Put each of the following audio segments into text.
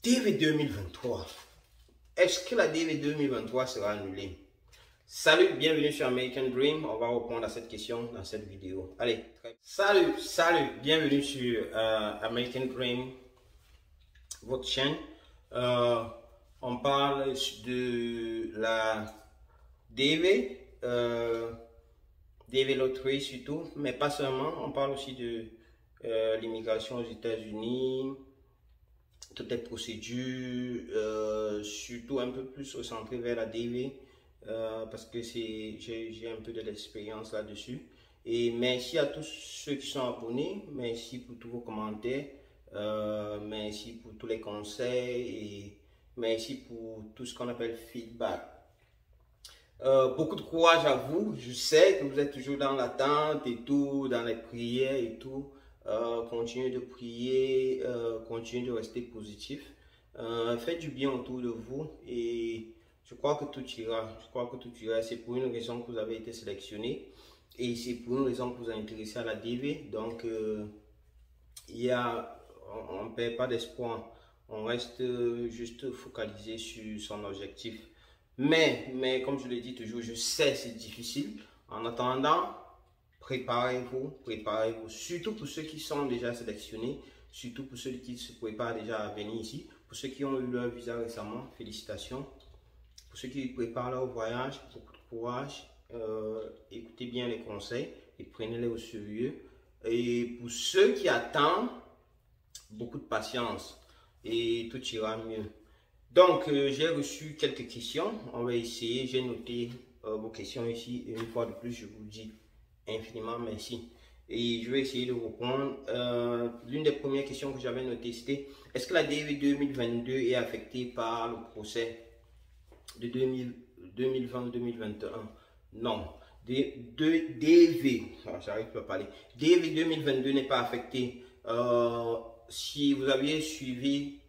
DV 2023. Est-ce que la DV 2023 sera annulée? Salut, bienvenue sur American Dream. On va répondre à cette question dans cette vidéo. Allez, salut, bienvenue sur American Dream, votre chaîne. On parle de la DV, DV Lottery surtout, mais pas seulement. On parle aussi de l'immigration aux États-Unis, toutes les procédures, surtout un peu plus recentré vers la DV, parce que j'ai un peu de l'expérience là-dessus. Et merci à tous ceux qui sont abonnés, merci pour tous vos commentaires, merci pour tous les conseils et merci pour tout ce qu'on appelle feedback. Beaucoup de courage à vous. Je sais que vous êtes toujours dans l'attente et tout, dans les prières et tout. Continuez de prier, continuez de rester positif. Faites du bien autour de vous et je crois que tout ira. Je crois que tout ira. C'est pour une raison que vous avez été sélectionné et c'est pour une raison que vous êtes intéressé à la DV. Donc, on ne perd pas d'espoir. On reste juste focalisé sur son objectif. Mais comme je le dis toujours, je sais c'est difficile. En attendant, préparez-vous, surtout pour ceux qui sont déjà sélectionnés, surtout pour ceux qui se préparent déjà à venir ici, pour ceux qui ont eu leur visa récemment, félicitations. Pour ceux qui préparent leur voyage, beaucoup de courage, écoutez bien les conseils et prenez-les au sérieux. Et pour ceux qui attendent, beaucoup de patience et tout ira mieux. Donc, j'ai reçu quelques questions. On va essayer. J'ai noté vos questions ici. Et une fois de plus, je vous dis infiniment merci. Et je vais essayer de répondre. L'une des premières questions que j'avais notées, c'était: est-ce que la DV 2022 est affectée par le procès de 2020-2021? Non. DV, j'arrive pas à parler. DV 2022 n'est pas affectée. Si vous aviez suivi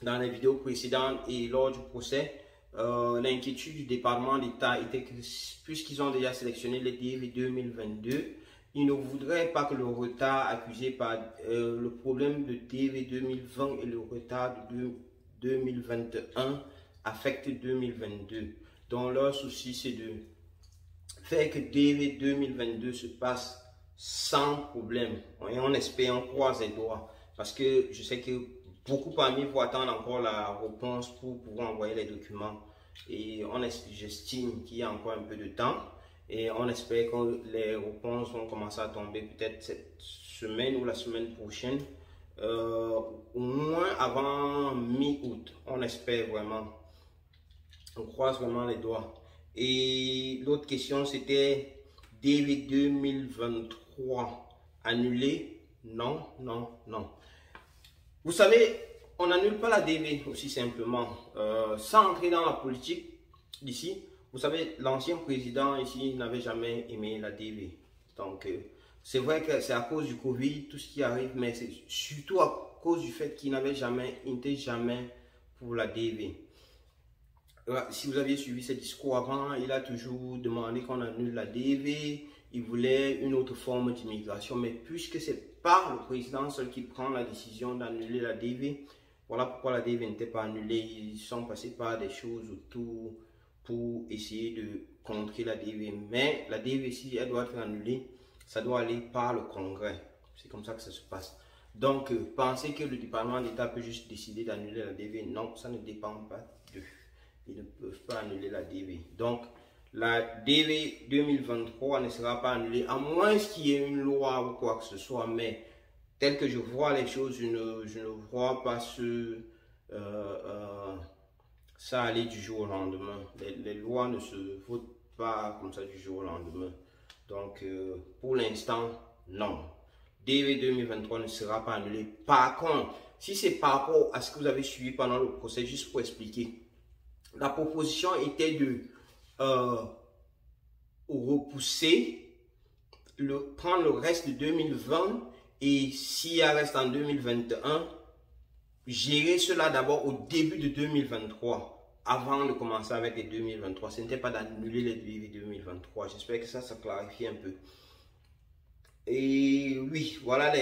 dans les vidéos précédentes et lors du procès, l'inquiétude du département d'État était que, puisqu'ils ont déjà sélectionné les DV 2022, ils ne voudraient pas que le retard accusé par le problème de DV 2020 et le retard de 2021 affecte 2022. Donc leur souci, c'est de faire que DV 2022 se passe sans problème. Et on espère, on croise les doigts, parce que je sais que beaucoup parmi vous attendent encore la réponse pour pouvoir envoyer les documents. Et j'estime qu'il y a encore un peu de temps. Et on espère que les réponses vont commencer à tomber peut-être cette semaine ou la semaine prochaine. Au moins avant mi-août. On espère vraiment. On croise vraiment les doigts. Et l'autre question, c'était DV 2023 annulé? Non. Vous savez, on n'annule pas la DV aussi simplement. Sans entrer dans la politique d'ici, vous savez, l'ancien président ici n'avait jamais aimé la DV. Donc, c'est vrai que c'est à cause du Covid, tout ce qui arrive, mais c'est surtout à cause du fait qu'il n'avait jamais, il n'était jamais pour la DV. Si vous aviez suivi ses discours avant, il a toujours demandé qu'on annule la DV. Il voulait une autre forme d'immigration, mais puisque c'est pas le président seul qui prend la décision d'annuler la DV, voilà pourquoi la DV n'était pas annulée. Ils sont passés par des choses autour pour essayer de contrer la DV. Mais la DV, si elle doit être annulée, ça doit aller par le Congrès. C'est comme ça que ça se passe. Donc, pensez que le département d'État peut juste décider d'annuler la DV. Non, ça ne dépend pas d'eux. Ils ne peuvent pas annuler la DV. Donc, la DV 2023 ne sera pas annulée, à moins qu'il y ait une loi ou quoi que ce soit. Mais tel que je vois les choses, je ne vois pas ça aller du jour au lendemain. Les lois ne se votent pas comme ça du jour au lendemain. Donc, pour l'instant, non. DV 2023 ne sera pas annulée. Par contre, si c'est par rapport à ce que vous avez suivi pendant le procès, juste pour expliquer, la proposition était de repousser, prendre le reste de 2020 et s'il y a reste en 2021, gérer cela d'abord au début de 2023 avant de commencer avec les 2023. Ce n'était pas d'annuler les DV 2023. J'espère que ça clarifie un peu. Et oui, voilà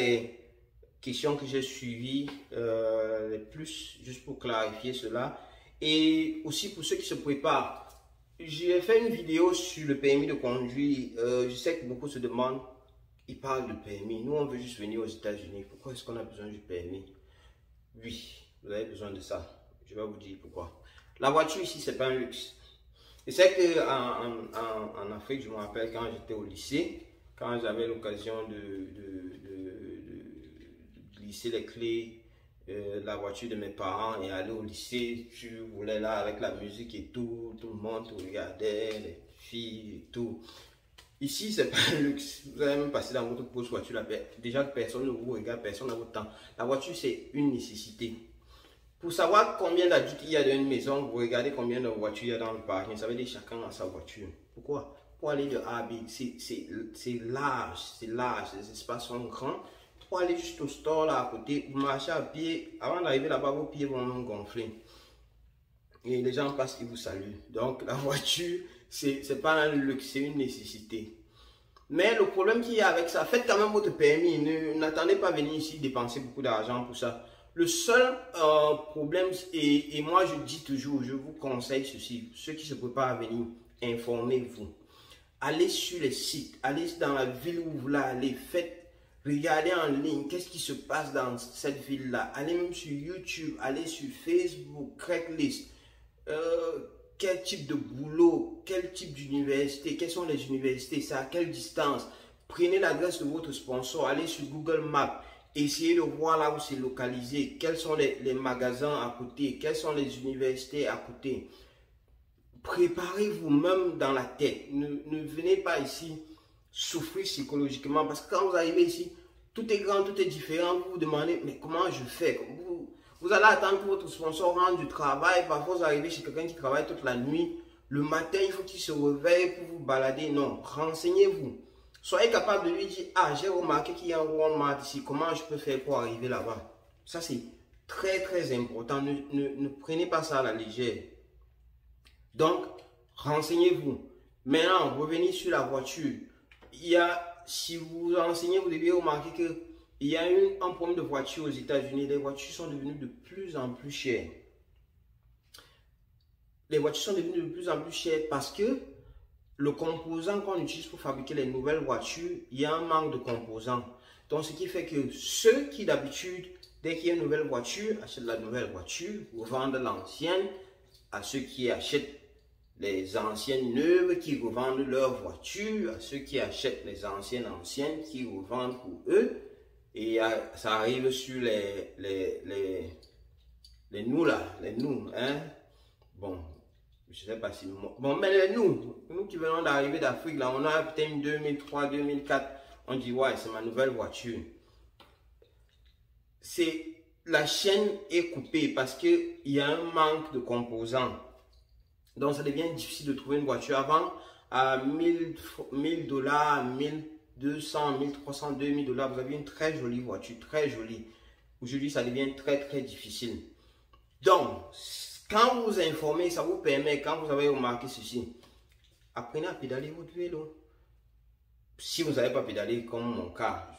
questions que j'ai suivies, les plus, juste pour clarifier cela. Et aussi pour ceux qui se préparent. J'ai fait une vidéo sur le permis de conduire. Je sais que beaucoup se demandent, ils parlent de permis. Nous, on veut juste venir aux États-Unis. Pourquoi est-ce qu'on a besoin du permis? Oui, vous avez besoin de ça. Je vais vous dire pourquoi. La voiture ici, c'est pas un luxe. Je sais qu'en Afrique, je me rappelle quand j'étais au lycée, quand j'avais l'occasion de glisser les clés de la voiture de mes parents et aller au lycée, tu voulais là avec la musique et tout le monde te regardait, les filles et tout. Ici, c'est pas un luxe. Vous allez même passer dans votre grosse voiture. Là, déjà, personne ne vous regarde, personne n'a votre temps. La voiture, c'est une nécessité. Pour savoir combien d'adultes il y a dans une maison, vous regardez combien de voitures il y a dans le parking. Ça veut dire chacun a sa voiture. Pourquoi? Pour aller de A à B, c'est large, les espaces sont grands. Pour aller juste au store là à côté, vous marchez à pied, avant d'arriver là-bas, vos pieds vont même gonfler. Et les gens passent, ils vous saluent. Donc la voiture, c'est pas un luxe, c'est une nécessité. Mais le problème qu'il y a avec ça, faites quand même votre permis. N'attendez pas venir ici dépenser beaucoup d'argent pour ça. Le seul problème, et moi je dis toujours, je vous conseille ceci, ceux qui se préparent à venir, informez-vous. Allez sur les sites, allez dans la ville où vous voulez aller, regardez en ligne, qu'est-ce qui se passe dans cette ville-là. Allez même sur YouTube, allez sur Facebook, Craigslist. Quel type de boulot, quel type d'université, quelles sont les universités, c'est à quelle distance. Prenez l'adresse de votre sponsor, allez sur Google Maps. Essayez de voir là où c'est localisé, quels sont les magasins à côté, quelles sont les universités à côté. Préparez-vous même dans la tête. Ne venez pas ici souffrir psychologiquement parce que quand vous arrivez ici, tout est grand, tout est différent. Vous vous demandez, mais comment je fais? Vous allez attendre que votre sponsor rentre du travail. Parfois, vous arrivez chez quelqu'un qui travaille toute la nuit. Le matin, il faut qu'il se réveille pour vous balader. Non, renseignez-vous. Soyez capable de lui dire, ah, j'ai remarqué qu'il y a un Walmart ici. Comment je peux faire pour arriver là-bas? Ça, c'est très, très important. Ne prenez pas ça à la légère. Donc, renseignez-vous. Maintenant, revenez sur la voiture. Si vous vous renseignez, vous devez remarquer que il y a un problème de voiture aux États-Unis. Les voitures sont devenues de plus en plus chères. Les voitures sont devenues de plus en plus chères parce que le composant qu'on utilise pour fabriquer les nouvelles voitures, il y a un manque de composants. Donc, ce qui fait que ceux qui d'habitude, dès qu'il y a une nouvelle voiture, achètent la nouvelle voiture, revendent l'ancienne à ceux qui achètent les anciennes neuves, qui revendent leurs voitures, à ceux qui achètent les anciennes qui revendent pour eux. Et ça arrive sur les nous là, les nous, hein. Bon, je sais pas si... Bon, mais les nous qui venons d'arriver d'Afrique, là, on a peut-être une 2003, 2004, on dit, ouais, c'est ma nouvelle voiture. La chaîne est coupée parce qu'il y a un manque de composants. Donc, ça devient difficile de trouver une voiture. Avant, à 1000 $, 1200, 1300, 2000 $, vous avez une très jolie voiture, très jolie. Aujourd'hui, ça devient très, très difficile. Donc, quand vous vous informez, ça vous permet, quand vous avez remarqué ceci, apprenez à pédaler votre vélo. Si vous n'avez pas pédalé, comme mon cas,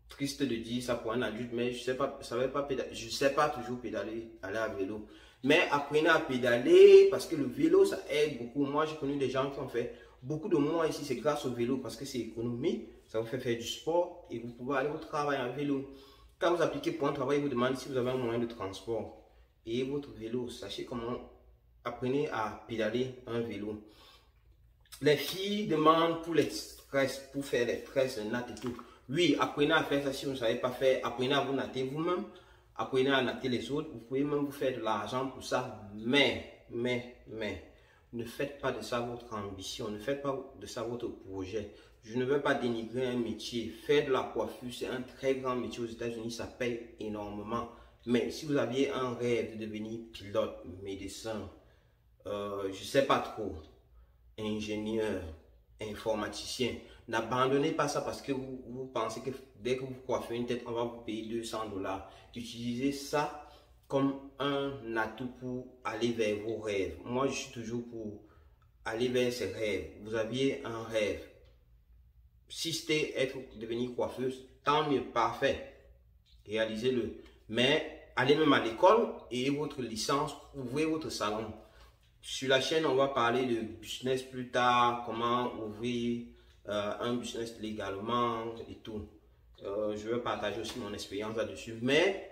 triste de dire ça pour un adulte, mais je ne sais pas toujours pédaler, aller à vélo. Mais apprenez à pédaler parce que le vélo, ça aide beaucoup. Moi, j'ai connu des gens qui ont fait beaucoup de mois ici, c'est grâce au vélo parce que c'est économique. Ça vous fait faire du sport et vous pouvez aller au travail en vélo. Quand vous appliquez pour un travail, vous demandez si vous avez un moyen de transport et votre vélo. Sachez comment apprenez à pédaler un vélo. Les filles demandent pour les tresses, pour faire les tresses, les nattes et tout. Oui, apprenez à faire ça si vous ne savez pas faire. Apprenez à vous natter vous-même. Apprenez à natter les autres. Vous pouvez même vous faire de l'argent pour ça. Mais, ne faites pas de ça votre ambition. Ne faites pas de ça votre projet. Je ne veux pas dénigrer un métier. Faire de la coiffure, c'est un très grand métier aux États-Unis. Ça paye énormément. Mais si vous aviez un rêve de devenir pilote, médecin, je ne sais pas trop, ingénieur, informaticien, n'abandonnez pas ça parce que vous pensez que dès que vous coiffez une tête, on va vous payer 200 $. Utilisez ça comme un atout pour aller vers vos rêves. Moi, je suis toujours pour aller vers ces rêves. Vous aviez un rêve. Si c'était devenir coiffeuse, tant mieux, parfait. réalisez-le. Mais allez même à l'école et votre licence, ouvrez votre salon. Sur la chaîne, on va parler de business plus tard, comment ouvrir un business légalement et tout. Je vais partager aussi mon expérience là-dessus. Mais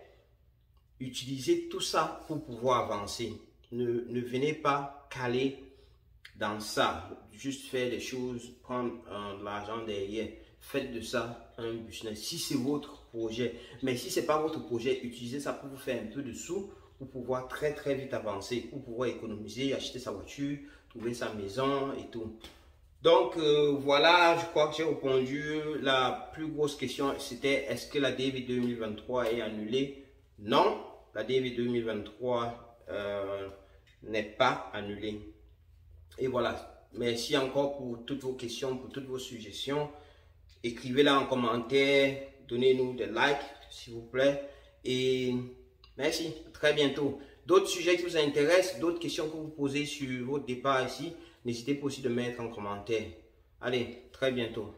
utilisez tout ça pour pouvoir avancer. Ne venez pas caler dans ça. Juste faire des choses, prendre de l'argent derrière. Faites de ça un business. Si c'est votre projet. Mais si ce n'est pas votre projet, utilisez ça pour vous faire un peu de sous, pour pouvoir très vite avancer, pour pouvoir économiser, acheter sa voiture, trouver sa maison et tout. Donc voilà, je crois que j'ai répondu. La plus grosse question, c'était est-ce que la DV 2023 est annulée? Non, la DV 2023 n'est pas annulée. Et voilà, merci encore pour toutes vos questions, pour toutes vos suggestions. Écrivez-la en commentaire, donnez-nous des likes s'il vous plaît. Et merci, à très bientôt. D'autres sujets qui vous intéressent, d'autres questions que vous posez sur votre départ ici, n'hésitez pas aussi de mettre en commentaire. Allez, très bientôt.